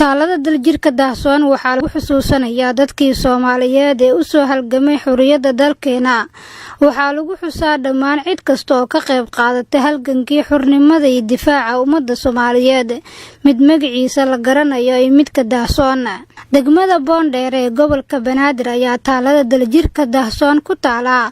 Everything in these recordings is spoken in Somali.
taalada daljirka Dahsoon waxaa lagu xusuusanayaa dadkii Soomaaliyeed ee u soo halgamay xurriyadda dalkeena. waxaa lagu xusaa dhammaan cid kasta oo ka qayb qaadatay halgankii xurnimada iyo difaaca ummadda Soomaaliyeed mid magaciisa la garanayo iyo midka Dahsoon. degmada Boondheer ee gobolka Banaadir ayaa taalada daljirka Dahsoon ku taala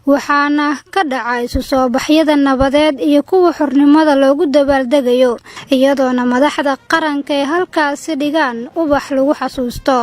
waxaana ka dhacay soo baxyada nabadeed iyo kuwa xurnimada loogu dabaaldegayo iyadoona madaxda qaranka ee halkaas dhigaan ubax lagu xasuusto.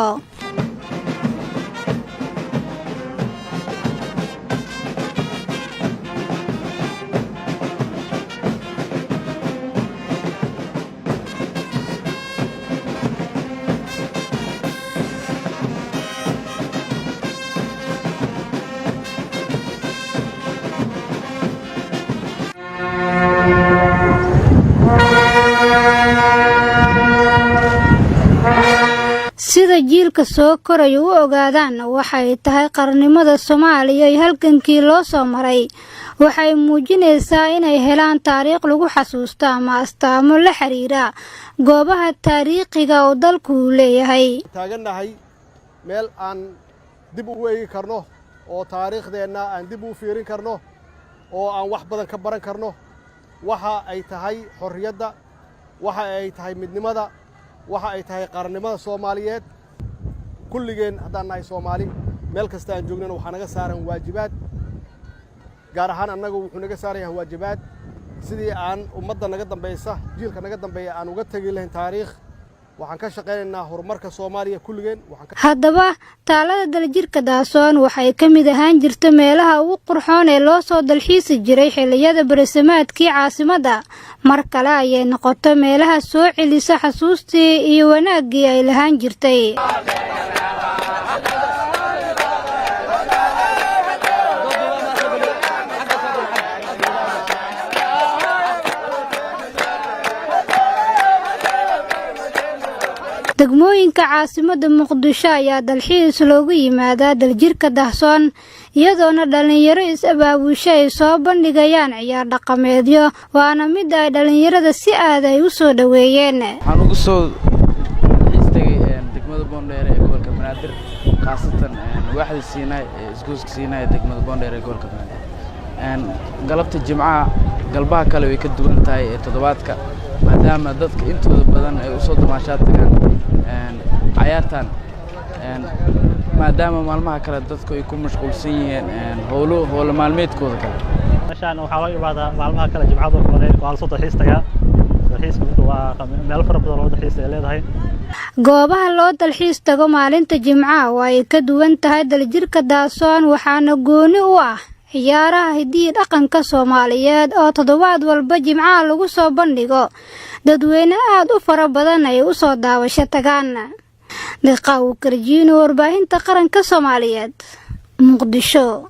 sida jiilka soo koray u ogaadaan waxay tahay qarnimada Soomaaliya iyo halgankii loo soo maray waxay muujinaysaa inay helaan taariikh lagu xasuusto ama astaamo la xiriira goobaha taariikhiga oo dalku leeyahay. taaganahay meel aan dib u eegi karno oo taariikhdeena aan dib u fiirin karno oo aan wax badan ka baran karno waxa ay tahay xorriyadda waxa ay tahay midnimada waxa ay tahay qarannimada Soomaaliyeed kulligeen haddaan nahay Soomaali meel kasta aan joognana waxa naga saaran waajibaad gaar ahaan annagu wuxuu naga saarayaa waajibaad sidii aan ummadda naga dambaysa jiilka naga dambeeya aan uga tagi lahayn taariikh waxaan ka shaqeynaynaa horumarka Soomaaliya kulligeen. haddaba taalada daljirka Dahsoon waxay ka mid ahaan jirtay meelaha ugu qurxoon ee loo soo dalxiisi jiray xilliyada barasamaadkii caasimadda mar kale ayay noqotay meelaha soo celisa xasuustii iyo wanaaggii ay lahaan jirtay. degmooyinka caasimadda Muqdisho ayaa dalxiis loogu yimaadaa daljirka Dahsoon iyadoona dhalinyaro is-abaabusho ay soo bandhigayaan ciyaar dhaqameedyo waana mid ay dhalinyarada si aad ay u soo dhaweeyeen. waxaan ugu soo istagay degmada Boondheer ee gobolka Banaadir khaasatan waaxda Siinay ee isgoyska Siinay degmada Boondheer ee gobolka Banaadir galabta Jimcaha galbaha kale way ka duwan tahay toddobaadka maadaama dadka intooda badan ay u soo damaashaad tagaan cayaartan maadaama maalmaha kale dadku ay ku mashquulsan yihiin howlo maalmeedkooda kale. meeshaan waxaa loo imaadaa maalmaha kale Jimcada waa la soo dalxiis tagaa dalxiisku waa meel fara badan oo dalxiis ay leedahay. goobaha loo dalxiis tago maalinta Jimcaha way ka duwan tahay daljirka Dahsoon waxaana gooni u ah ciyaaraha hidiyo dhaqanka Soomaaliyeed oo toddobaad walba Jimcaha lagu soo bandhigo dadweyne aad u fara badan ay u soo daawasho tagaan. Liqaa Karjiino warbaahinta qaranka Soomaaliyeed Muqdisho.